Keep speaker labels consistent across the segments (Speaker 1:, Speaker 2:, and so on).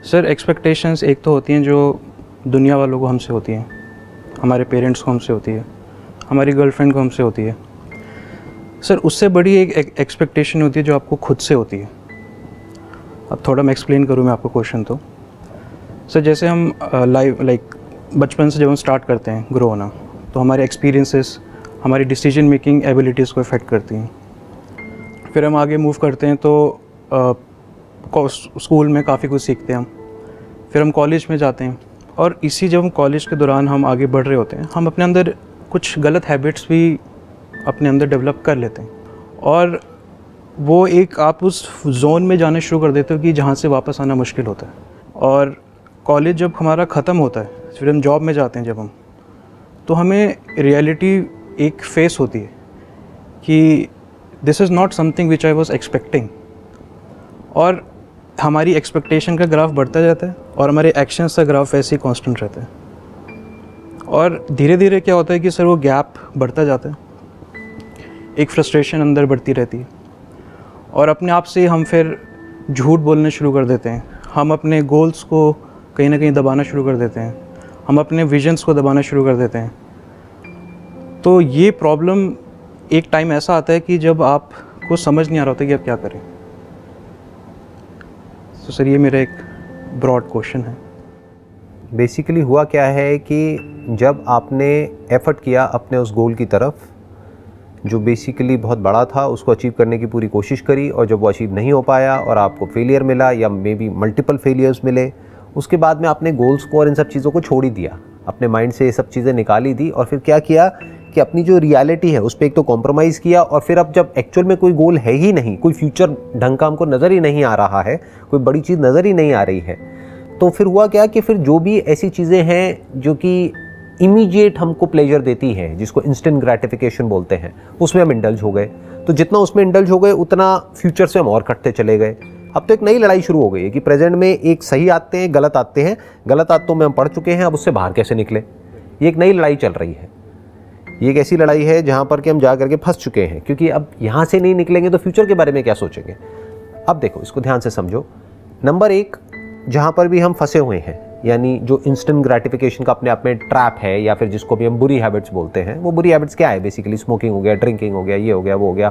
Speaker 1: Sir expectations एक तो होती हैं जो दुनिया वालों को हमसे होती हैं, हमारे पेरेंट्स को हमसे होती है, हमारी गर्लफ्रेंड को हमसे होती है। सर उससे बड़ी एक एक्सपेक्टेशन होती है जो आपको खुद से होती है। अब थोड़ा मैं एक्सप्लेन करूँ मैं आपको क्वेश्चन तो। सर जैसे हम बचपन से जब हम स्टार्ट करते हैं ग्रो होना, तो हमारे एक्सपीरियंसेस हमारी डिसीजन मेकिंग एबिलिटीज़ को इफ़ेक्ट करती हैं। फिर हम आगे मूव करते हैं तो स्कूल में काफ़ी कुछ सीखते हैं हम। फिर हम कॉलेज में जाते हैं और जब हम कॉलेज के दौरान हम आगे बढ़ रहे होते हैं, हम अपने अंदर कुछ गलत हैबिट्स भी अपने अंदर डेवलप कर लेते हैं और वो एक आप उस जोन में जाना शुरू कर देते हो कि जहाँ से वापस आना मुश्किल होता है। और कॉलेज जब हमारा ख़त्म होता है, फिर हम जॉब में जाते हैं जब हम, तो हमें रियलिटी एक फेस होती है कि this is not something which I was expecting. और हमारी एक्सपेक्टेशन का ग्राफ बढ़ता जाता है और हमारे एक्शंस का ग्राफ वैसे ही कांस्टेंट रहता है। और धीरे धीरे क्या होता है कि सर वो गैप बढ़ता जाता है, एक फ्रस्ट्रेशन अंदर बढ़ती रहती है और अपने आप से हम फिर झूठ बोलने शुरू कर देते हैं। हम अपने गोल्स को कहीं ना कहीं दबाना शुरू कर देते हैं, हम अपने विजन्स को दबाना शुरू कर देते हैं। तो ये प्रॉब्लम एक टाइम ऐसा आता है कि जब आपको समझ नहीं आ रहा होता कि आप क्या करें। तो सर ये मेरा एक ब्रॉड क्वेश्चन है।
Speaker 2: बेसिकली हुआ क्या है कि जब आपने एफर्ट किया अपने उस गोल की तरफ जो बेसिकली बहुत बड़ा था, उसको अचीव करने की पूरी कोशिश करी और जब वो अचीव नहीं हो पाया और आपको फेलियर मिला या मे बी मल्टीपल फेलियर्स मिले, उसके बाद में आपने गोल्स को और इन सब चीज़ों को छोड़ ही दिया, अपने माइंड से ये सब चीज़ें निकाल ही दी और फिर क्या किया कि अपनी जो रियलिटी है उस पर एक तो कॉम्प्रोमाइज़ किया। और फिर अब जब एक्चुअल में कोई गोल है ही नहीं, कोई फ्यूचर ढंग का हमको नज़र ही नहीं आ रहा है, कोई बड़ी चीज़ नज़र ही नहीं आ रही है, तो फिर हुआ क्या कि फिर जो भी ऐसी चीज़ें हैं जो कि इमीडिएट हमको प्लेजर देती हैं, जिसको इंस्टेंट ग्रेटिफिकेशन बोलते हैं, उसमें हम इंडल्ज हो गए। तो जितना उसमें इंडल्ज हो गए उतना फ्यूचर से हम और कटते चले गए। अब तो एक नई लड़ाई शुरू हो गई है कि प्रेजेंट में एक सही आते हैं, गलत आते हैं, गलत आदतों में हम पड़ चुके हैं, अब उससे बाहर कैसे निकले, ये एक नई लड़ाई चल रही है। ये एक ऐसी लड़ाई है जहाँ पर कि हम जा करके फंस चुके हैं, क्योंकि अब यहाँ से नहीं निकलेंगे तो फ्यूचर के बारे में क्या सोचेंगे। अब देखो, इसको ध्यान से समझो। नंबर एक, जहाँ पर भी हम फंसे हुए हैं, यानी जो इंस्टेंट ग्रेटिफिकेशन का अपने आप में ट्रैप है या फिर जिसको भी हम बुरी हैबिट्स बोलते हैं, वो बुरी हैबिट्स क्या है? बेसिकली स्मोकिंग हो गया, ड्रिंकिंग हो गया, ये हो गया, वो हो गया।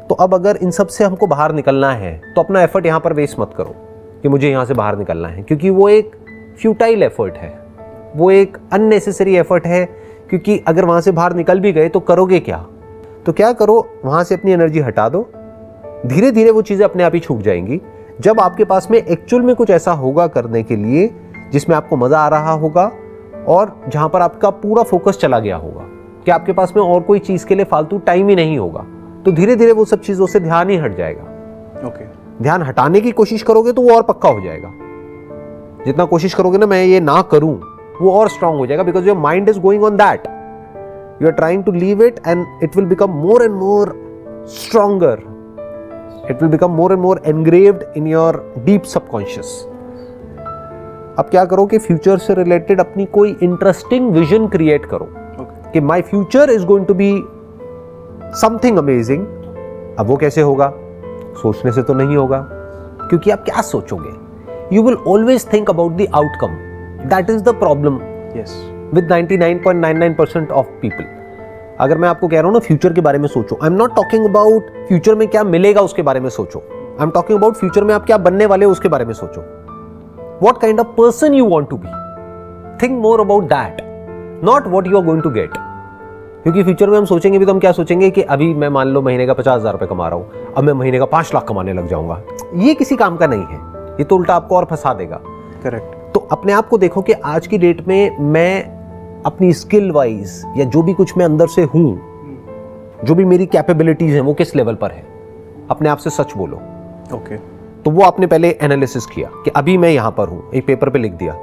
Speaker 2: तो अब अगर इन सब से हमको बाहर निकलना है तो अपना एफर्ट यहाँ पर वेस्ट मत करो कि मुझे यहाँ से बाहर निकलना है, क्योंकि वो एक फ्यूटाइल एफर्ट है, वो एक अननेसेसरी एफर्ट है। क्योंकि अगर वहाँ से बाहर निकल भी गए तो करोगे क्या? तो क्या करो, वहाँ से अपनी एनर्जी हटा दो, धीरे धीरे वो चीज़ें अपने आप ही छूट जाएंगी। जब आपके पास में एक्चुअल में कुछ ऐसा होगा करने के लिए जिसमें आपको मज़ा आ रहा होगा और जहाँ पर आपका पूरा फोकस चला गया होगा कि आपके पास में और कोई चीज़ के लिए फालतू टाइम ही नहीं होगा, तो धीरे धीरे वो सब चीज़ों से ध्यान ही हट जाएगा।
Speaker 1: ओके।
Speaker 2: ध्यान हटाने की कोशिश करोगे तो वो और पक्का हो जाएगा। जितना कोशिश करोगे ना मैं ये ना करूं, वो और स्ट्रांग हो जाएगा, because your mind is going on that, you are trying to leave it and it will become more and more stronger, it will become more and more engraved in your deep subconscious. अब क्या करो कि future से related अपनी कोई interesting vision create करो कि my future is going to be something amazing. अब वो कैसे होगा? सोचने से तो नहीं होगा, क्योंकि आप क्या सोचोगे? You will always think about the outcome, that is the problem with 99.99% of people. अगर मैं आपको कह रहा हूं ना फ्यूचर के बारे में सोचो, आई am not talking about future में क्या मिलेगा उसके बारे में सोचो, I am talking about future में आप क्या बनने वाले हो उसके बारे में सोचो। What kind of person you want to be? Think more about that, not what you are going to get. क्योंकि फ्यूचर में हम सोचेंगे भी तो हम क्या सोचेंगे कि अभी मैं मान लो महीने का 50,000 रुपए कमा रहा हूं, अब मैं महीने का 5 लाख कमाने लग जाऊंगा। ये किसी काम का नहीं है, ये तो उल्टा आपको और फंसा देगा।
Speaker 1: करेक्ट।
Speaker 2: तो अपने आप को देखो कि आज की डेट में मैं अपनी स्किल वाइज या जो भी कुछ मैं अंदर से हूं, जो भी मेरी कैपेबिलिटीज हैं, वो किस लेवल पर है। अपने आप से सच बोलो।
Speaker 1: ओके।
Speaker 2: तो वो आपने पहले एनालिसिस किया कि अभी मैं यहां पर हूं, एक पेपर पे लिख दिया।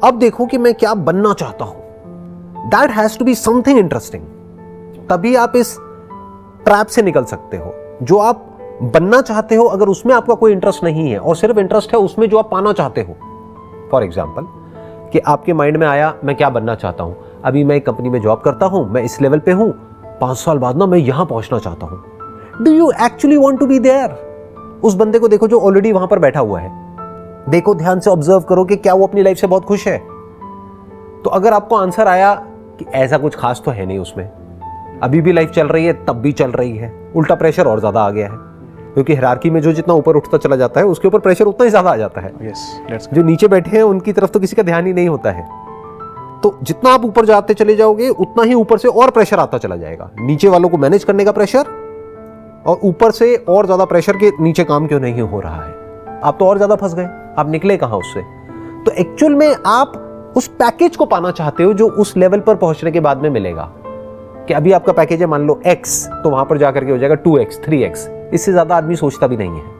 Speaker 2: अब देखो कि मैं क्या बनना चाहता हूं। That has to be something interesting, तभी आप इस ट्रैप से निकल सकते हो। जो आप बनना चाहते हो, अगर उसमें आपका कोई इंटरेस्ट नहीं है और सिर्फ इंटरेस्ट है उसमें जो आप पाना चाहते हो, फॉर एग्जाम्पल कि आपके माइंड में आया मैं क्या बनना चाहता हूं, अभी मैं एक कंपनी में जॉब करता हूं, मैं इस लेवल पे हूं, 5 साल बाद ना मैं यहां पहुंचना चाहता हूं। Do you actually want to be there? उस बंदे को देखो जो ऑलरेडी वहां पर बैठा हुआ है, देखो, ध्यान से ऑब्जर्व करो कि क्या वो अपनी लाइफ से बहुत खुश है। तो अगर आपको आंसर आया कि ऐसा कुछ खास तो है नहीं उसमें, अभी भी लाइफ चल रही है, तब भी चल रही है, उल्टा प्रेशर और ज्यादा आ गया है, क्योंकि हायरार्की में जो जितना ऊपर उठता चला जाता है उसके ऊपर प्रेशर उतना ही ज्यादा आ जाता है। जो नीचे बैठे हैं उनकी तरफ तो किसी का ध्यान ही नहीं होता है। तो जितना आप ऊपर जाते चले जाओगे उतना ही ऊपर से और प्रेशर आता चला जाएगा, नीचे वालों को मैनेज करने का प्रेशर, और ऊपर से और ज्यादा प्रेशर के नीचे काम क्यों नहीं हो रहा है। आप तो और ज्यादा फंस गए, आप निकले कहां उससे। तो एक्चुअल में आप उस पैकेज को पाना चाहते हो जो उस लेवल पर पहुंचने के बाद में मिलेगा। कि अभी आपका पैकेज है मान लो X, तो वहां पर जाकर के हो जाएगा 2X 3X, इससे ज्यादा आदमी सोचता भी नहीं है।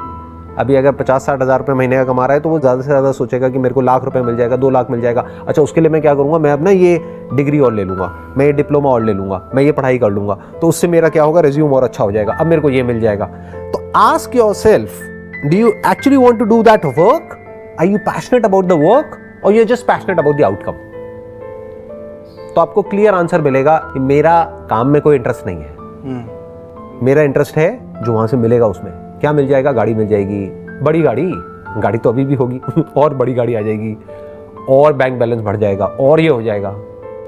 Speaker 2: अभी अगर 50-60 हज़ार रुपये महीने का कमा रहा है तो वो ज़्यादा से ज़्यादा सोचेगा कि मेरे को लाख रुपए मिल जाएगा, 2 लाख मिल जाएगा। अच्छा, उसके लिए मैं क्या करूँगा, मैं अपना ये डिग्री और ले लूँगा, मैं ये डिप्लोमा और ले लूँगा, मैं ये पढ़ाई कर लूँगा, तो उससे मेरा क्या होगा, रिज्यूम और अच्छा हो जाएगा, अब मेरे को ये मिल जाएगा। तो ask yourself, do you actually want to do that work? Are you passionate about the work or you are just passionate about the outcome? तो आपको क्लियर आंसर मिलेगा कि मेरा काम में कोई इंटरेस्ट नहीं है, मेरा इंटरेस्ट है जो वहां से मिलेगा। उसमें क्या मिल जाएगा? गाड़ी मिल जाएगी, बड़ी गाड़ी तो अभी भी होगी और बड़ी गाड़ी आ जाएगी, और बैंक बैलेंस बढ़ जाएगा, और ये हो जाएगा।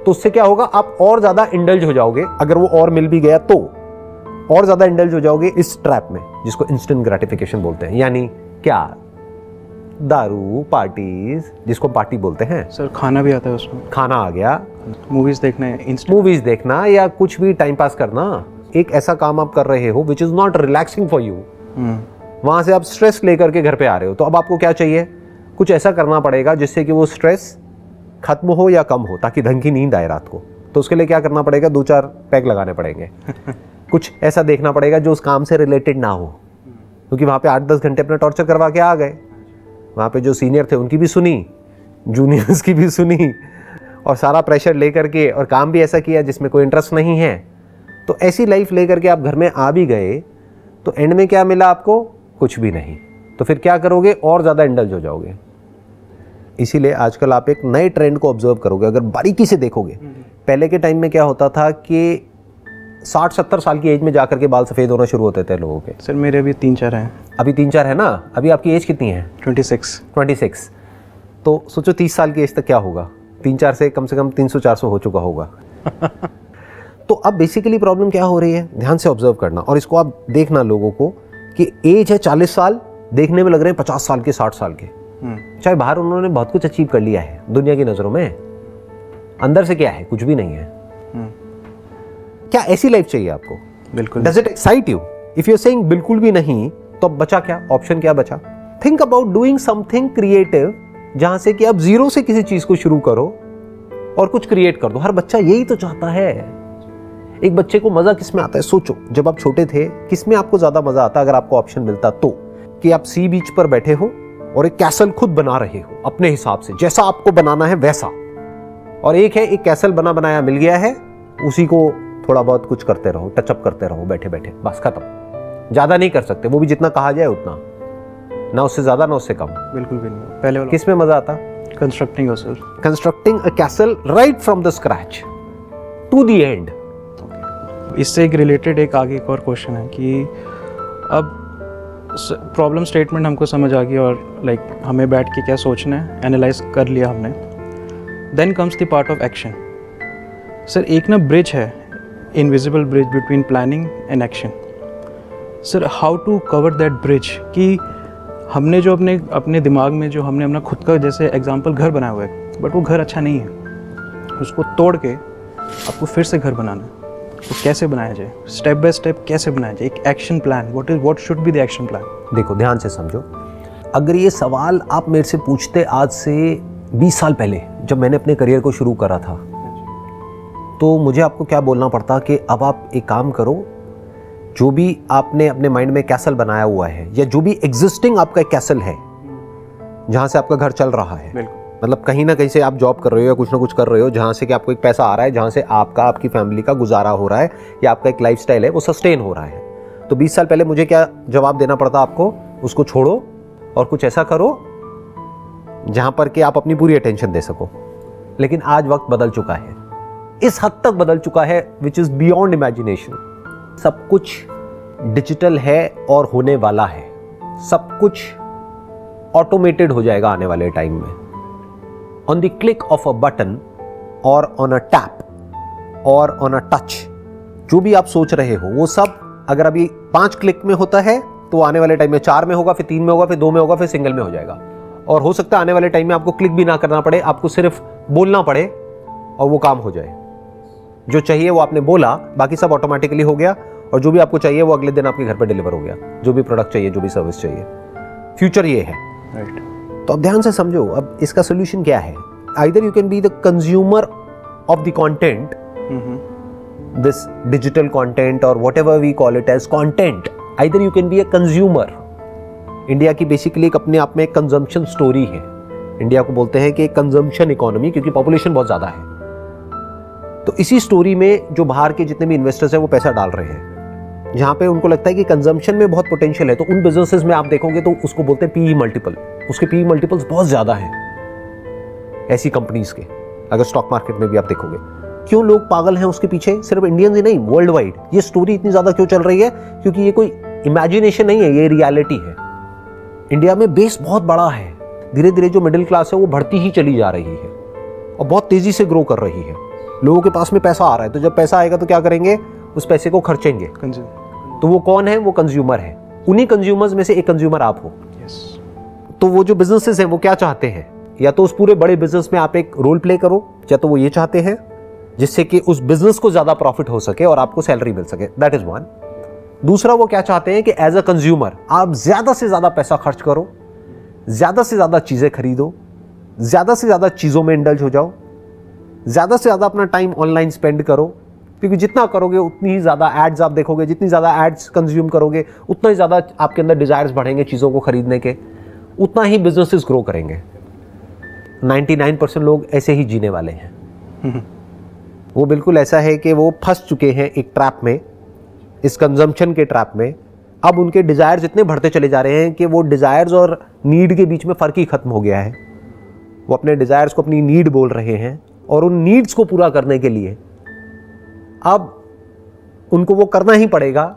Speaker 2: तो उससे क्या होगा, आप और ज्यादा इंडल्ज हो जाओगे। अगर वो और मिल भी गया तो और ज्यादा इंडल्ज हो जाओगे इस ट्रैप में, जिसको इंस्टेंट ग्रेटिफिकेशन बोलते हैं। यानी क्या? दारू, पार्टीज, जिसको पार्टी बोलते हैं।
Speaker 1: सर खाना भी आता है उसमें,
Speaker 2: खाना आ गया,
Speaker 1: मूवीज देखना या
Speaker 2: कुछ भी टाइम पास करना। एक ऐसा काम आप कर रहे हो which is not relaxing for you, वहां से आप स्ट्रेस लेकर के घर पे आ रहे हो। तो अब आपको क्या चाहिए? कुछ ऐसा करना पड़ेगा जिससे कि वो स्ट्रेस खत्म हो या कम हो, ताकि ढंग की नींद आए रात को। तो उसके लिए क्या करना पड़ेगा? 2-4 पैक लगाने पड़ेंगे कुछ ऐसा देखना पड़ेगा जो उस काम से रिलेटेड ना हो, क्योंकि वहां पे 8-10 घंटे अपना टॉर्चर करवा के आ गए। वहां पे जो सीनियर थे उनकी भी सुनी, जूनियर्स की भी सुनी, और सारा प्रेशर लेकर के, और काम भी ऐसा किया जिसमें कोई इंटरेस्ट नहीं है। तो ऐसी लाइफ लेकर के आप घर में आ भी गए तो एंड में क्या मिला आपको? कुछ भी नहीं। तो फिर क्या करोगे? और ज़्यादा इंडल्ज हो जाओगे। इसीलिए आजकल आप एक नए ट्रेंड को ऑब्जर्व करोगे, अगर बारीकी से देखोगे। पहले के टाइम में क्या होता था कि 60-70 साल की एज में जाकर के बाल सफ़ेद होना शुरू होते थे लोगों के।
Speaker 1: सर मेरे अभी 3-4 हैं।
Speaker 2: अभी 3-4 है ना? अभी आपकी एज कितनी है? 26। तो सोचो 30 साल की एज तक क्या होगा? 3-4 से कम 300-400 हो चुका होगा तो अब बेसिकली प्रॉब्लम क्या हो रही है? ध्यान से ऑब्जर्व करना, और इसको आप देखना लोगों को कि एज है 40 साल, देखने में लग रहे हैं 50 साल के, 60 साल के। चाहे बाहर उन्होंने बहुत कुछ अचीव कर लिया है दुनिया की नजरों में, अंदर से क्या है? कुछ भी नहीं है। क्या ऐसी लाइफ चाहिए आपको?
Speaker 1: बिल्कुल।
Speaker 2: Does it excite you? If you are saying बिल्कुल भी नहीं, तो अब बचा क्या? ऑप्शन क्या बचा? Think about doing something creative, जहां से कि आप जीरो से किसी चीज को शुरू करो और कुछ क्रिएट कर दो। हर बच्चा यही तो चाहता है। एक बच्चे को मजा किस में आता है? सोचो, जब आप छोटे थे किस में आपको ज्यादा मजा आता अगर आपको ऑप्शन मिलता तो? कि आप सी बीच पर बैठे हो और एक कैसल खुद बना रहे हो अपने हिसाब से, जैसा आपको बनाना है वैसा। और एक है, एक कैसल बना बनाया मिल गया है, उसी को थोड़ा बहुत कुछ करते रहो, टचअप करते रहो बैठे बैठे, बस खत्म। ज्यादा नहीं कर सकते, वो भी जितना कहा जाए उतना, ना उससे ज्यादा ना उससे कम।
Speaker 1: बिल्कुल भी नहीं। पहले वाला
Speaker 2: किस में मजा आता?
Speaker 1: Constructing yourself,
Speaker 2: constructing a castle right from the scratch to the end.
Speaker 1: इससे एक रिलेटेड एक आगे एक और क्वेश्चन है कि अब प्रॉब्लम स्टेटमेंट हमको समझ आ गई और लाइक हमें बैठ के क्या सोचना है, एनालाइज कर लिया हमने। Then comes the part of action. Sir एक ना ब्रिज है, invisible bridge between planning and action. Sir how to cover that bridge कि हमने जो अपने दिमाग में जो हमने अपना खुद का जैसे एग्जांपल घर बनाया हुआ है, बट वो घर अच्छा नहीं है, उसको तोड़ के आपको फिर से घर बनाना है। तो कैसे बनाया जाए? स्टेप बाय स्टेप कैसे बनाया जाए? एक action plan, what should be the action plan?
Speaker 2: देखो ध्यान से समझो, अगर ये सवाल आप मेरे से पूछते आज से 20 साल पहले, जब मैंने अपने करियर को शुरू करा था, तो मुझे आपको क्या बोलना पड़ता कि अब आप एक काम करो, जो भी आपने अपने माइंड में कैसल बनाया हुआ है, या जो भी एग्जिस्टिंग आपका एक कैसल है जहां से आपका घर चल रहा है, मतलब कहीं ना कहीं से आप जॉब कर रहे हो या कुछ ना कुछ कर रहे हो, जहां से कि आपको एक पैसा आ रहा है, जहां से आपका, आपकी फैमिली का गुजारा हो रहा है, या आपका एक लाइफस्टाइल है वो सस्टेन हो रहा है। तो 20 साल पहले मुझे क्या जवाब देना पड़ता आपको? उसको छोड़ो और कुछ ऐसा करो जहां पर कि आप अपनी पूरी अटेंशन दे सको। लेकिन आज वक्त बदल चुका है, इस हद तक बदल चुका है विच इज बियॉन्ड इमेजिनेशन। सब कुछ डिजिटल है और होने वाला है, सब कुछ ऑटोमेटेड हो जाएगा आने वाले टाइम में। On the click of a button और ऑन अ टैप और ऑन अ टच, जो भी आप सोच रहे हो वो सब अगर अभी 5 क्लिक में होता है तो आने वाले टाइम में 4 में होगा, फिर 3 में होगा, फिर 2 में होगा, फिर सिंगल में हो जाएगा। और हो सकता है आने वाले टाइम में आपको क्लिक भी ना करना पड़े, आपको सिर्फ बोलना पड़े और वो काम हो जाए। जो चाहिए वो आपने बोला, बाकी सब ऑटोमेटिकली हो गया, और जो भी आपको चाहिए वो अगले दिन आपके घर पे डिलीवर हो गया, जो भी प्रोडक्ट चाहिए, जो भी सर्विस चाहिए। फ्यूचर ये है, राइट। तो अब ध्यान से समझो, अब इसका सोल्यूशन क्या है? Either you can be the consumer of the content, this digital content or whatever we call it as content, either you can be a consumer. India की बेसिकली एक अपने आप में एक कंजम्पशन स्टोरी है। इंडिया को बोलते हैं कि कंजम्पशन इकोनॉमी, क्योंकि पॉपुलेशन बहुत ज्यादा है। तो इसी स्टोरी में जो बाहर के जितने भी इन्वेस्टर्स हैं वो पैसा डाल रहे हैं, जहां पे उनको लगता है कि कंजम्पशन में बहुत पोटेंशियल है। तो उन बिजनेसेस में आप देखोगे तो उसको बोलते हैं पीई मल्टीपल, उसके पीई मल्टीपल्स बहुत ज्यादा हैं ऐसी कंपनीज के। अगर स्टॉक मार्केट में भी आप देखोगे, क्यों लोग पागल हैं उसके पीछे? सिर्फ इंडियंस ही नहीं, वर्ल्ड वाइड ये स्टोरी इतनी ज्यादा क्यों चल रही है? क्योंकि ये कोई इमेजिनेशन नहीं है, ये रियलिटी है। इंडिया में बेस बहुत बड़ा है, धीरे धीरे जो मिडिल क्लास है वो बढ़ती ही चली जा रही है और बहुत तेजी से ग्रो कर रही है। लोगों के पास में पैसा आ रहा है, तो जब पैसा आएगा तो क्या करेंगे? उस पैसे को खर्चेंगे। तो वो कौन है? वो कंज्यूमर है। उन्हीं कंज्यूमर्स में से एक कंज्यूमर आप हो। तो वो जो बिजनेसेस हैं वो क्या चाहते हैं? या तो उस पूरे बड़े बिजनेस में आप एक रोल प्ले करो, या तो वो ये चाहते हैं जिससे कि उस बिजनेस को ज्यादा प्रॉफिट हो सके और आपको सैलरी मिल सके, दैट इज वन। दूसरा, वो क्या चाहते हैं कि एज अ कंज्यूमर आप ज्यादा से ज्यादा पैसा खर्च करो, ज्यादा से ज्यादा चीजें खरीदो, ज्यादा से ज्यादा चीजों में इंडल्ज हो जाओ, ज्यादा से ज्यादा अपना टाइम ऑनलाइन स्पेंड करो, क्योंकि जितना करोगे उतनी ही ज्यादा एड्स आप देखोगे, जितनी ज्यादा एड्स कंज्यूम करोगे उतना ही ज्यादा आपके अंदर डिजायर्स बढ़ेंगे चीजों को खरीदने के, उतना ही बिजनेसेस ग्रो करेंगे। 99% लोग ऐसे ही जीने वाले हैं। वो बिल्कुल ऐसा है कि वो फंस चुके हैं एक ट्रैप में, इस कंजम्पशन के ट्रैप में। अब उनके डिजायर्स इतने बढ़ते चले जा रहे हैं कि वो डिजायर्स और नीड के बीच में फर्क ही खत्म हो गया है। वो अपने डिजायर्स को अपनी नीड बोल रहे हैं और उन नीड्स को पूरा करने के लिए अब उनको वो करना ही पड़ेगा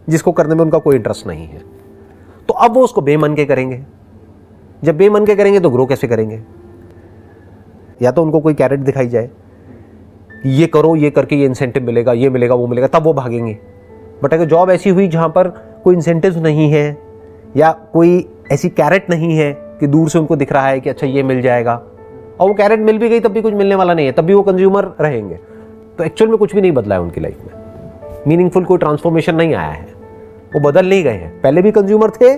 Speaker 2: जिसको करने में उनका कोई इंटरेस्ट नहीं है। तो अब वो उसको बेमन के करेंगे। जब बेमन के करेंगे तो ग्रो कैसे करेंगे? या तो उनको कोई कैरेट दिखाई जाए, ये करो, ये करके ये इंसेंटिव मिलेगा, ये मिलेगा, वो मिलेगा, तब वो भागेंगे। बट अगर जॉब ऐसी हुई जहां पर कोई इंसेंटिव नहीं है या कोई ऐसी कैरेट नहीं है कि दूर से उनको दिख रहा है कि अच्छा ये मिल जाएगा, और वो कैरेट मिल भी गई तब भी कुछ मिलने वाला नहीं है, तब भी वो कंज्यूमर रहेंगे, तो एक्चुअल में कुछ भी नहीं बदला है उनकी लाइफ में। मीनिंगफुल कोई ट्रांसफॉर्मेशन नहीं आया है, वो बदल नहीं गए हैं। पहले भी कंज्यूमर थे,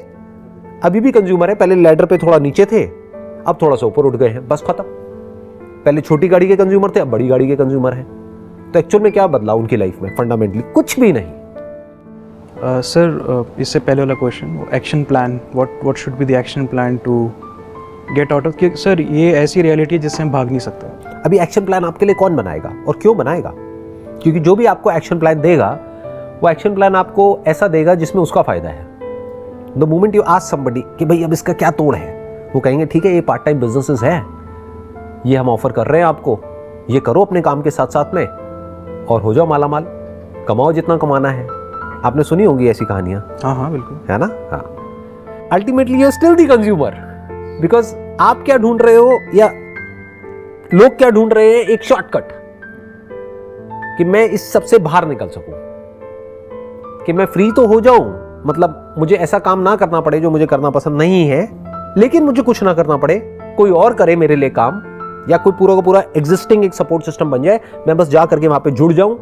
Speaker 2: अभी भी कंज्यूमर है। पहले लैडर पे थोड़ा नीचे थे, अब थोड़ा सा ऊपर उठ गए हैं, बस खत्म। पहले छोटी गाड़ी के कंज्यूमर थे, अब बड़ी गाड़ी के कंज्यूमर हैं। तो एक्चुअल में क्या बदला उनकी लाइफ में? फंडामेंटली कुछ भी नहीं।
Speaker 1: सर, इससे पहले वाला question, action plan, what should be the action plan to get out of, कि सर ये ऐसी रियलिटी है जिससे हम भाग नहीं सकते।
Speaker 2: अभी एक्शन प्लान आपके लिए कौन बनाएगा और क्यों बनाएगा? क्योंकि जो भी आपको एक्शन प्लान देगा वो एक्शन प्लान आपको ऐसा देगा जिसमें उसका फायदा है। The moment you ask somebody कि भाई अब इसका क्या तोड़ है, वो कहेंगे ठीक है ये पार्ट टाइम बिजनेसेस है, ये हम ऑफर कर रहे हैं आपको, ये करो अपने काम के साथ साथ में और हो जाओ माला माल, कमाओ जितना कमाना है। आपने सुनी होंगी ऐसी कहानियां।
Speaker 1: हाँ बिल्कुल, है ना।
Speaker 2: हाँ, ultimately you are still the consumer, because आप क्या ढूंढ रहे हो या लोग क्या ढूंढ रहे हैं? एक शॉर्टकट कि मैं इस सबसे बाहर निकल सकूं, कि मैं फ्री तो हो जाऊं, मतलब मुझे ऐसा काम ना करना पड़े जो मुझे करना पसंद नहीं है, लेकिन मुझे कुछ ना करना पड़े, कोई और करे मेरे लिए काम, या कोई पूरा का पूरा एग्जिस्टिंग एक सपोर्ट सिस्टम बन जाए, मैं बस जा करके वहां पे जुड़ जाऊं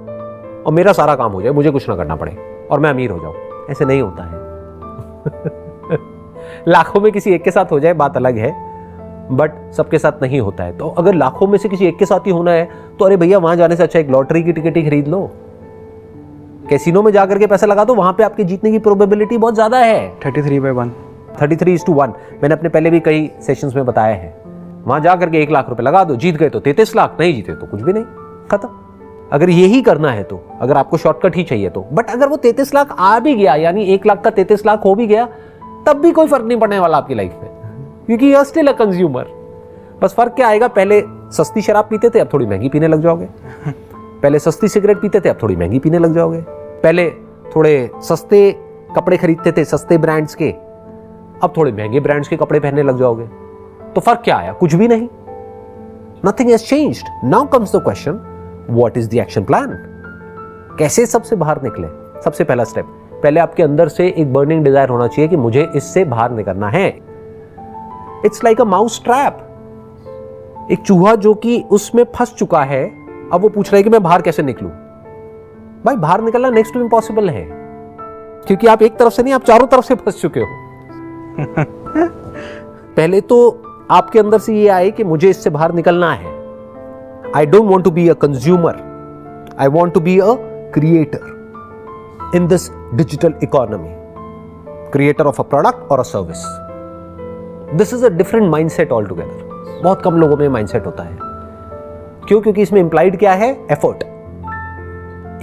Speaker 2: और मेरा सारा काम हो जाए, मुझे कुछ ना करना पड़े और मैं अमीर हो जाऊं। ऐसे नहीं होता है। लाखों में किसी एक के साथ हो जाए बात अलग है, बट सबके साथ नहीं होता है। तो अगर लाखों में से किसी एक के साथ ही होना है तो अरे भैया वहां जाने से अच्छा एक लॉटरी की टिकट ही खरीद लो, कैसीनो में जाकर के पैसा लगा दो, वहां पे आपके जीतने की प्रोबेबिलिटी बहुत ज्यादा है।
Speaker 1: 33/1,
Speaker 2: 33:1। मैंने अपने पहले भी कई सेशंस में बताया है। वहां जाकर के 1 लाख रुपए लगा दो, जीत गए तो 33 लाख, नहीं जीते तो कुछ भी नहीं, खत्म। अगर यही करना है तो, अगर आपको शॉर्टकट ही चाहिए तो। बट अगर वो 33 लाख आ भी गया, यानी 1 लाख का 33 लाख हो भी गया, तब भी कोई फर्क नहीं पड़ने वाला आपकी लाइफ में, क्योंकि you are still a consumer. बस फर्क क्या आएगा? पहले सस्ती शराब पीते थे, अब थोड़ी महंगी पीने लग जाओगे। पहले सस्ती सिगरेट पीते थे, अब थोड़ी महंगी पीने लग जाओगे। पहले थोड़े सस्ते कपड़े खरीदते थे, सस्ते ब्रांड्स के, अब थोड़े महंगे ब्रांड्स के कपड़े पहनने लग जाओगे, तो फर्क क्या आया? कुछ भी नहीं। Nothing has changed. Now comes the question, what is the action plan? कैसे सबसे बाहर निकले? सबसे पहला स्टेप, पहले आपके अंदर से एक बर्निंग डिजायर होना चाहिए कि मुझे इससे बाहर निकलना है। It's like a mouse trap. एक चूहा जो कि उसमें फंस चुका है, अब वो पूछ रहा है कि मैं बाहर कैसे निकलूं। भाई बाहर निकलना नेक्स्ट टू इम्पॉसिबल है, क्योंकि आप एक तरफ से नहीं, आप चारों तरफ से फंस चुके हो। पहले तो आपके अंदर से ये आए कि मुझे इससे बाहर निकलना है। I don't want to be a consumer, I want to be a creator in this digital economy, creator of a product or a service. This is a different mindset all together. बहुत कम लोगों में mindset होता है। क्यों? क्योंकि इसमें implied क्या है? एफर्ट।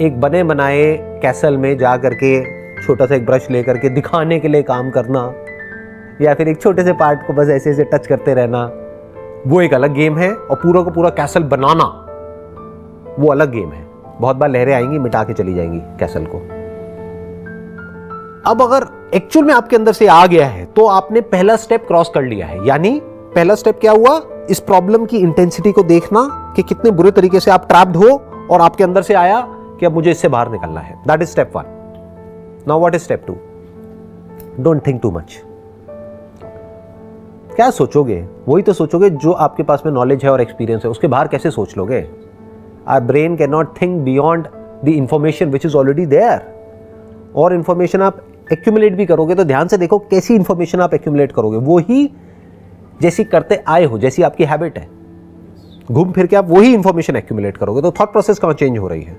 Speaker 2: एक बने बनाए कैसल में जा करके छोटा सा एक ब्रश लेकर के दिखाने के लिए काम करना, या फिर एक छोटे से पार्ट को बस ऐसे ऐसे टच करते रहना, वो एक अलग गेम है। और पूरा का पूरा कैसल बनाना वो अलग गेम है। बहुत बार लहरें आएंगी, मिटा के चली जाएंगी कैसल को। अब अगर एक्चुअल में आपके अंदर से आ गया है तो आपने पहला स्टेप क्रॉस कर लिया है। यानी पहला स्टेप क्या हुआ? इस प्रॉब्लम की इंटेंसिटी को देखना कि कितने बुरे तरीके से आप ट्रैप्ड हो, और आपके अंदर से आया कि अब मुझे इससे बाहर निकलना है। That is step 1। Now what is step 2? Don't think too much. क्या सोचोगे? वही तो सोचोगे जो आपके पास में नॉलेज है और एक्सपीरियंस है। उसके बाहर कैसे सोच लोगे? Our brain cannot think beyond the information which is already there. और इंफॉर्मेशन आप एक्यूमुलेट भी करोगे तो ध्यान से देखो कैसी इंफॉर्मेशन आप एक्यूमुलेट करोगे। वो ही जैसी करते आए हो, जैसी आपकी हैबिट है, घूम फिर के आप वही इंफॉर्मेशन एक्यूमुलेट करोगे। तो थॉट प्रोसेस कहां चेंज हो रही है?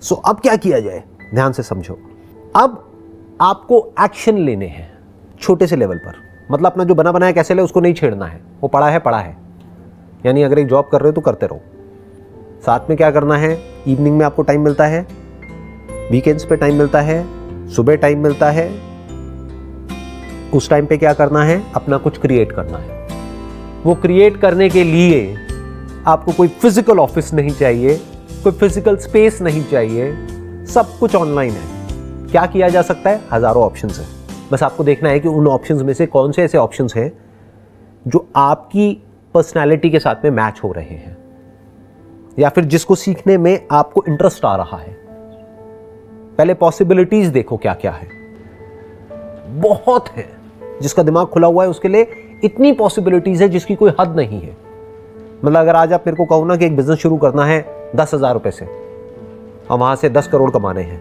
Speaker 2: सो अब क्या किया जाए? ध्यान से समझो। अब आपको एक्शन लेने हैं छोटे से लेवल पर। मतलब अपना जो बना बनाया कैसे ले उसको नहीं छेड़ना है, वो पड़ा है। यानी अगर एक जॉब कर रहे हो तो करते रहो। साथ में क्या करना है? इवनिंग में आपको टाइम मिलता है, वीकेंड्स पे टाइम मिलता है, सुबह टाइम मिलता है, उस टाइम पे क्या करना है? अपना कुछ क्रिएट करना है। वो क्रिएट करने के लिए आपको कोई फिजिकल ऑफिस नहीं चाहिए, कोई फिजिकल स्पेस नहीं चाहिए, सब कुछ ऑनलाइन है। क्या किया जा सकता है? हजारों ऑप्शंस है। बस आपको देखना है कि उन ऑप्शंस में से कौन से ऐसे ऑप्शंस हैं जो आपकी पर्सनालिटी के साथ में मैच हो रहे हैं, या फिर जिसको सीखने में आपको इंटरेस्ट आ रहा है। पहले पॉसिबिलिटीज देखो क्या क्या है। बहुत है। जिसका दिमाग खुला हुआ है उसके लिए इतनी पॉसिबिलिटीज है जिसकी कोई हद नहीं है। मतलब अगर आज आप मेरे को कहो ना कि एक बिजनेस शुरू करना है 10,000 रुपए से और वहां से 10 करोड़ कमाने हैं,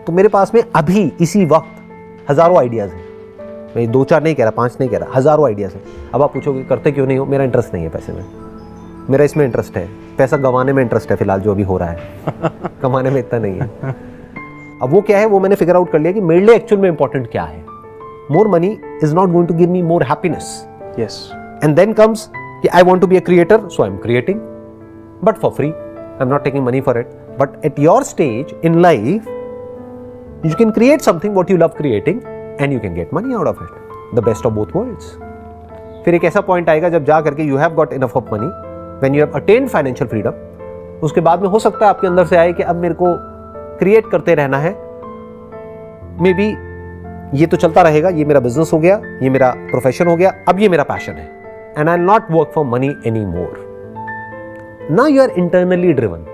Speaker 2: तो मेरे पास में अभी इसी वक्त हजारों आइडियाज हैं। मैं 2-4 नहीं कह रहा, 5 नहीं कह रहा, हजारों आइडियाज हैं। अब आप पूछोगे करते क्यों नहीं हो? मेरा इंटरेस्ट नहीं है पैसे में। मेरा इसमें इंटरेस्ट है, पैसा गंवाने में इंटरेस्ट है फिलहाल जो अभी हो रहा है। कमाने में इतना नहीं है। अब वो क्या है, वो मैंने फिगर आउट कर लिया कि मेरे लिए एक्चुअल में इंपॉर्टेंट क्या है। More money is not going to give me more happiness.
Speaker 1: Yes.
Speaker 2: And then comes कि I want to be a creator, so I am creating but for free. I am not taking money for it, but at your stage in life you can create something what you love creating and you can get money out of it, the best of both worlds. फिर एक ऐसा point आएगा जब जा करके you have got enough of money, when you have attained financial freedom, उसके बाद में हो सकता है आपके अंदर से आए कि अब मेरे को क्रिएट करते रहना है। मे बी ये तो चलता रहेगा, ये मेरा बिजनेस हो गया, ये मेरा प्रोफेशन हो गया, अब ये मेरा पैशन है, and I not work for money any more. Now you are internally driven.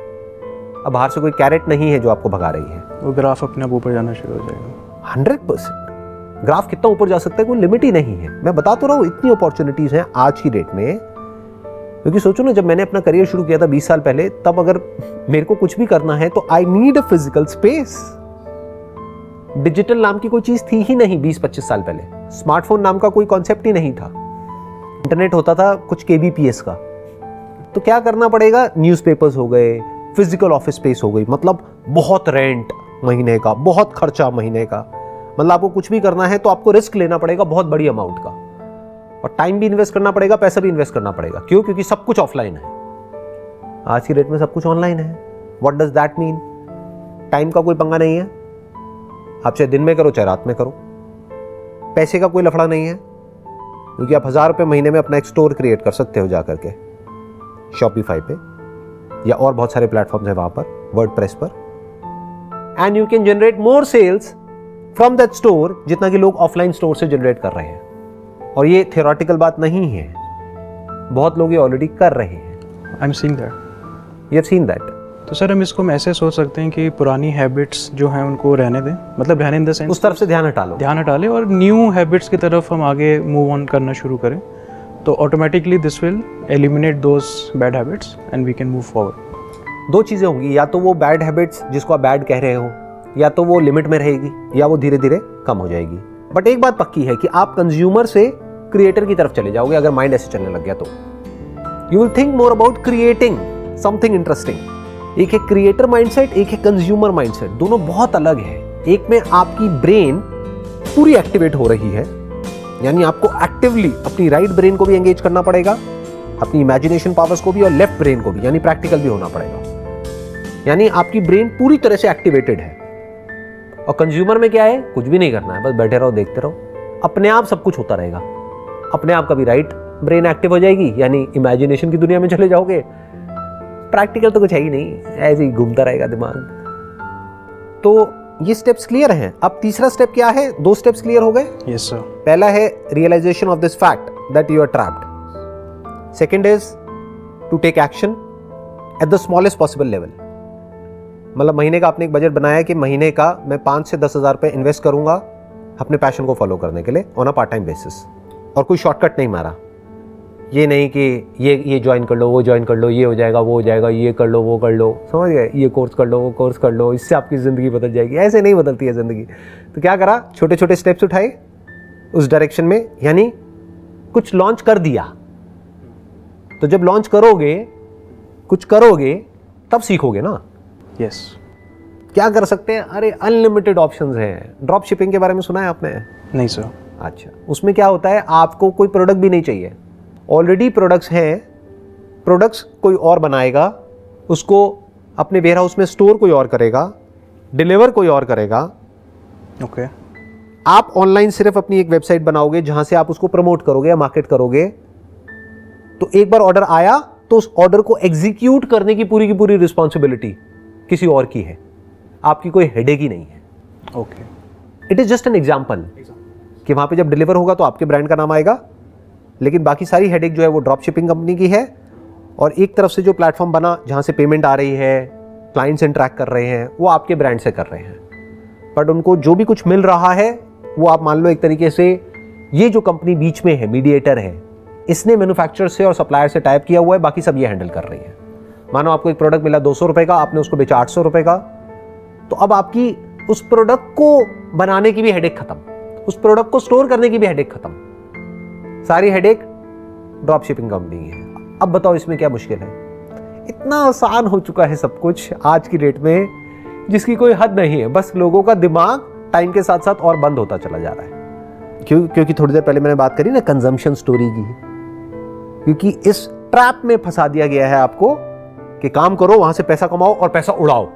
Speaker 2: अब बाहर से कोई कैरेट नहीं है जो आपको भगा रही है।
Speaker 1: वो ग्राफ अपने आप ऊपर जाना शुरू हो जाएगा।
Speaker 2: 100%। ग्राफ कितना ऊपर जा सकता है, कोई लिमिट ही नहीं है। मैं बता तो रहा हूँ, इतनी अपॉर्चुनिटीज हैं आज की डेट में। क्योंकि सोचो ना, जब मैंने अपना करियर शुरू किया था 20 साल पहले, तब अगर मेरे को कुछ भी करना है तो I need a physical space. Digital नाम की कोई चीज थी ही नहीं 20-25 साल पहले। स्मार्टफोन नाम का कोई कॉन्सेप्ट ही नहीं था। इंटरनेट होता था कुछ KBPS का। तो क्या करना पड़ेगा? न्यूज़पेपर्स हो गए, फिजिकल ऑफिस स्पेस हो गई, मतलब बहुत रेंट महीने का, बहुत खर्चा महीने का। मतलब आपको कुछ भी करना है तो आपको रिस्क लेना पड़ेगा बहुत बड़ी अमाउंट का, और टाइम भी इन्वेस्ट करना पड़ेगा, पैसा भी इन्वेस्ट करना पड़ेगा। क्यों? क्योंकि सब कुछ ऑफलाइन है। आज की डेट में सब कुछ ऑनलाइन है। What does that mean? Time का कोई पंगा नहीं है। आप चाहे दिन में करो चाहे रात में करो। पैसे का कोई लफड़ा नहीं है, क्योंकि आप 1000 रुपये महीने में अपना एक स्टोर क्रिएट कर सकते हो जाकर के शॉपिफाई पे, या और बहुत सारे प्लेटफॉर्म्स हैं वहां पर, वर्डप्रेस पर, and you can generate more sales from that store जितना कि लोग ऑफलाइन स्टोर से जनरेट कर रहे हैं। और ये थियोरेटिकल बात नहीं है, बहुत लोग ये ऑलरेडी कर रहे हैं।
Speaker 1: I am seeing that,
Speaker 2: you have seen that.
Speaker 1: तो सर हम इसको ऐसे सोच सकते हैं कि पुरानी हैबिट्स जो हैं उनको रहने दें, मतलब रहने इन द सेंस
Speaker 2: उस तरफ से ध्यान हटा लो,
Speaker 1: ध्यान हटा लें और न्यू हैबिट्स की तरफ हम आगे मूव ऑन करना शुरू करें, तो automatically this will eliminate those bad habits and we can move forward.
Speaker 2: दो चीज़ें होंगी, या तो वो बैड हैबिट्स जिसको आप बैड कह रहे हो, या तो वो लिमिट में रहेगी, या वो धीरे धीरे कम हो जाएगी। बट एक बात पक्की है कि आप कंज्यूमर से क्रिएटर की तरफ चले जाओगे अगर माइंड ऐसे चलने लग गया तो। You will think more about creating something interesting. एक है क्रिएटर माइंडसेट, एक है कंज्यूमर माइंडसेट, दोनों बहुत अलग है। एक में आपकी ब्रेन पूरी एक्टिवेट हो रही है, यानी आपको एक्टिवली अपनी राइट ब्रेन को भी एंगेज करना पड़ेगा, अपनी इमेजिनेशन पावर्स को भी, और लेफ्ट ब्रेन को भी, यानी प्रैक्टिकल भी होना पड़ेगा। यानी आपकी ब्रेन पूरी तरह से एक्टिवेटेड है। और कंज्यूमर में क्या है, कुछ भी नहीं करना है, बस बैठे रहो, देखते रहो, अपने आप सब कुछ होता रहेगा। अपने आप कभी राइट ब्रेन एक्टिव हो जाएगी, यानी इमेजिनेशन की दुनिया में चले जाओगे, प्रैक्टिकल तो कुछ है ही नहीं, ऐसे ही घूमता रहेगा दिमाग। तो ये स्टेप्स क्लियर हैं। अब तीसरा स्टेप क्या है, दो स्टेप्स क्लियर हो गए।
Speaker 1: Yes sir.
Speaker 2: पहला है realisation of this fact that you are trapped. Second is to take action at the smallest possible level. मतलब महीने का आपने एक बजट बनाया कि महीने का मैं 5 से 10 हज़ार रुपये इन्वेस्ट करूंगा अपने पैशन को फॉलो करने के लिए on a part time basis, और कोई शॉर्टकट नहीं मारा। ये नहीं कि ये ज्वाइन कर लो, वो ज्वाइन कर लो, ये हो जाएगा, वो हो जाएगा, ये कर लो, वो कर लो, समझ गए, ये कोर्स कर लो, वो कोर्स कर लो, इससे आपकी ज़िंदगी बदल जाएगी। ऐसे नहीं बदलती है ज़िंदगी। तो क्या करा, छोटे छोटे स्टेप्स उठाए उस डायरेक्शन में, यानी कुछ लॉन्च कर दिया। तो जब लॉन्च करोगे, कुछ करोगे, तब सीखोगे ना।
Speaker 1: यस।
Speaker 2: क्या कर सकते हैं, अरे अनलिमिटेड ऑप्शंस हैं। ड्रॉप शिपिंग के बारे में सुना है आपने?
Speaker 1: नहीं सर।
Speaker 2: अच्छा, उसमें क्या होता है, आपको कोई प्रोडक्ट भी नहीं चाहिए, ऑलरेडी प्रोडक्ट्स हैं, प्रोडक्ट्स कोई और बनाएगा, उसको अपने वेयर हाउस में स्टोर कोई और करेगा, डिलीवर कोई और करेगा।
Speaker 1: ओके।
Speaker 2: आप ऑनलाइन सिर्फ अपनी एक वेबसाइट बनाओगे जहां से आप उसको प्रमोट करोगे या मार्केट करोगे। तो एक बार ऑर्डर आया तो उस ऑर्डर को एग्जीक्यूट करने की पूरी रिस्पॉन्सिबिलिटी किसी और की है, आपकी कोई हेडेक ही नहीं है।
Speaker 1: Okay.
Speaker 2: It is just an example कि वहां पे जब डिलीवर होगा तो आपके ब्रांड का नाम आएगा, लेकिन बाकी सारी हेडेक जो है वो ड्रॉप शिपिंग कंपनी की है। और एक तरफ से जो प्लेटफॉर्म बना जहां से पेमेंट आ रही है, क्लाइंट्स इंटरैक्ट कर रहे हैं, वो आपके ब्रांड से कर रहे हैं। बट उनको जो भी कुछ मिल रहा है वो आप मान लो एक तरीके से ये जो कंपनी बीच में है, मीडिएटर है, इसने मैन्युफैक्चरर से और सप्लायर से टाइप किया हुआ है, बाकी सब ये हैंडल कर रही है। मानो आपको एक प्रोडक्ट मिला 200 रुपए का, आपने उसको बेचा 800 रुपए का, तो अब आपकी उस प्रोडक्ट को बनाने की भी हेडेक खत्म, उस प्रोडक्ट को स्टोर करने की भी हेडेक खत्म, सारी हेडेक ड्रॉप शिपिंग कंपनी की है। अब बताओ इसमें क्या मुश्किल है? इतना आसान हो चुका है सब कुछ आज की डेट में, जिसकी कोई हद नहीं है। बस लोगों का दिमाग टाइम के साथ साथ और बंद होता चला जा रहा है। क्योंकि थोड़ी देर पहले मैंने बात करी ना कंजम्पशन स्टोरी की, क्योंकि इस ट्रैप में फंसा दिया गया है आपको कि काम करो, वहां से पैसा कमाओ और पैसा उड़ाओ,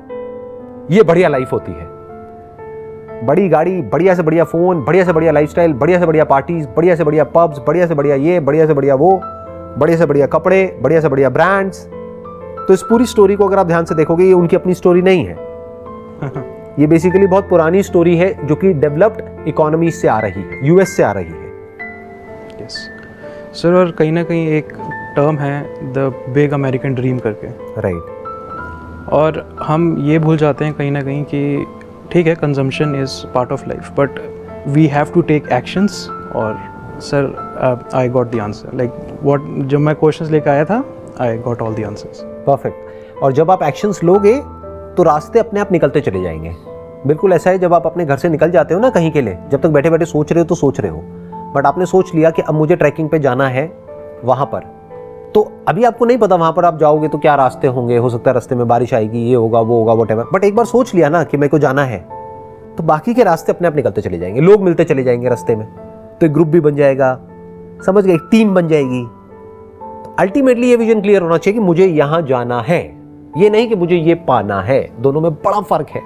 Speaker 2: ये बढ़िया लाइफ होती है। बड़ी गाड़ी, बढ़िया से बढ़िया फोन, बढ़िया से बढ़िया लाइफस्टाइल, बढ़िया से बढ़िया पार्टीज, बढ़िया से बढ़िया पब्स, बढ़िया से बढ़िया ये, बढ़िया से बढ़िया वो, बढ़िया से बढ़िया कपड़े, बढ़िया से बढ़िया ब्रांड्स। तो इस पूरी स्टोरी को अगर आप ध्यान से देखोगे, ये उनकी अपनी स्टोरी नहीं है। ये बेसिकली बहुत पुरानी स्टोरी है जो कि डेवलप्ड इकोनॉमी से आ रही है, यूएस से आ रही है।
Speaker 1: Yes sir. और कहीं ना कहीं एक टर्म है द बिग अमेरिकन ड्रीम करके,
Speaker 2: राइट।
Speaker 1: और हम ये भूल जाते हैं कहीं ना कहीं कि ठीक है, consumption is part of life, but we have to take actions. और sir I got the answer, like what, जब मैं क्वेश्चंस लेकर आया था, I got all the answers.
Speaker 2: Perfect. और जब आप एक्शंस लोगे तो रास्ते अपने आप निकलते चले जाएंगे। बिल्कुल ऐसा है, जब आप अपने घर से निकल जाते हो ना कहीं के लिए, जब तक बैठे बैठे सोच रहे हो तो सोच रहे हो, बट आपने सोच लिया कि अब मुझे ट्रैकिंग पे जाना है वहाँ पर, तो अभी आपको नहीं पता वहाँ पर आप जाओगे तो क्या रास्ते होंगे, हो सकता है रास्ते में बारिश आएगी, ये होगा, वो होगा, व्हाटएवर। बट एक बार सोच लिया ना कि मेरे को जाना है, तो बाकी के रास्ते अपने आप निकलते चले जाएंगे, लोग मिलते चले जाएंगे रास्ते में, तो एक ग्रुप भी बन जाएगा, समझ गए, एक टीम बन जाएगी। तो अल्टीमेटली ये विजन क्लियर होना चाहिए कि मुझे यहाँ जाना है, ये नहीं कि मुझे ये पाना है। दोनों में बड़ा फर्क है।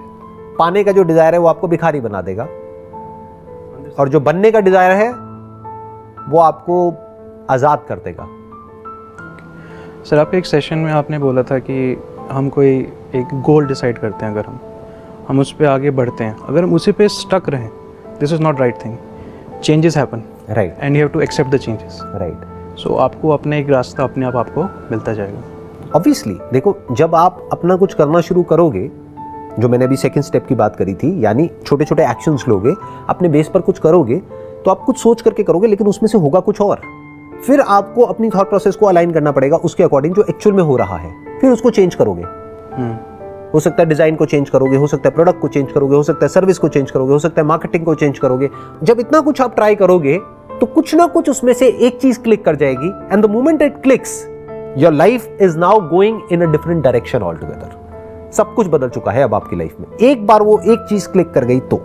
Speaker 2: पाने का जो डिजायर है वो आपको भिखारी बना देगा, और जो बनने का डिजायर है वो आपको आजाद कर देगा।
Speaker 1: सर, आपके एक सेशन में आपने बोला था कि हम कोई एक गोल डिसाइड करते हैं, अगर हम उस पर आगे बढ़ते हैं, अगर हम उसी पे स्टक रहें this is not right thing, changes happen
Speaker 2: right
Speaker 1: and you have to accept the changes.
Speaker 2: Right.
Speaker 1: सो आपको अपना एक रास्ता अपने आप आपको मिलता जाएगा।
Speaker 2: ऑब्वियसली देखो, जब आप अपना कुछ करना शुरू करोगे, जो मैंने अभी सेकंड स्टेप की बात करी थी, यानी छोटे छोटे एक्शंस लोगे, अपने बेस पर कुछ करोगे, तो आप कुछ सोच करके करोगे, लेकिन उसमें से होगा कुछ और। फिर आपको अपनी थॉट प्रोसेस को अलाइन करना पड़ेगा उसके अकॉर्डिंग जो एक्चुअल में हो रहा है, फिर उसको चेंज करोगे। हो सकता है डिजाइन को चेंज करोगे, हो सकता है प्रोडक्ट को चेंज करोगे, हो सकता है सर्विस को चेंज करोगे, हो सकता है मार्केटिंग को चेंज करोगे। जब इतना कुछ आप ट्राई करोगे तो कुछ ना कुछ उसमें से एक चीज क्लिक कर जाएगी, and the moment it clicks, your life is now going in a different direction all together. सब कुछ बदल चुका है अब आपकी लाइफ में, एक बार वो एक चीज क्लिक कर गई तो।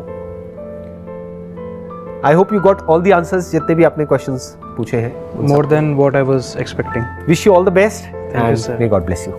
Speaker 2: I hope you got all the answers, जितने भी आपने क्वेश्चंस पूछे हैं।
Speaker 1: More than what I was expecting.
Speaker 2: Wish you all the best
Speaker 1: Thank you, sir.
Speaker 2: And may God bless you.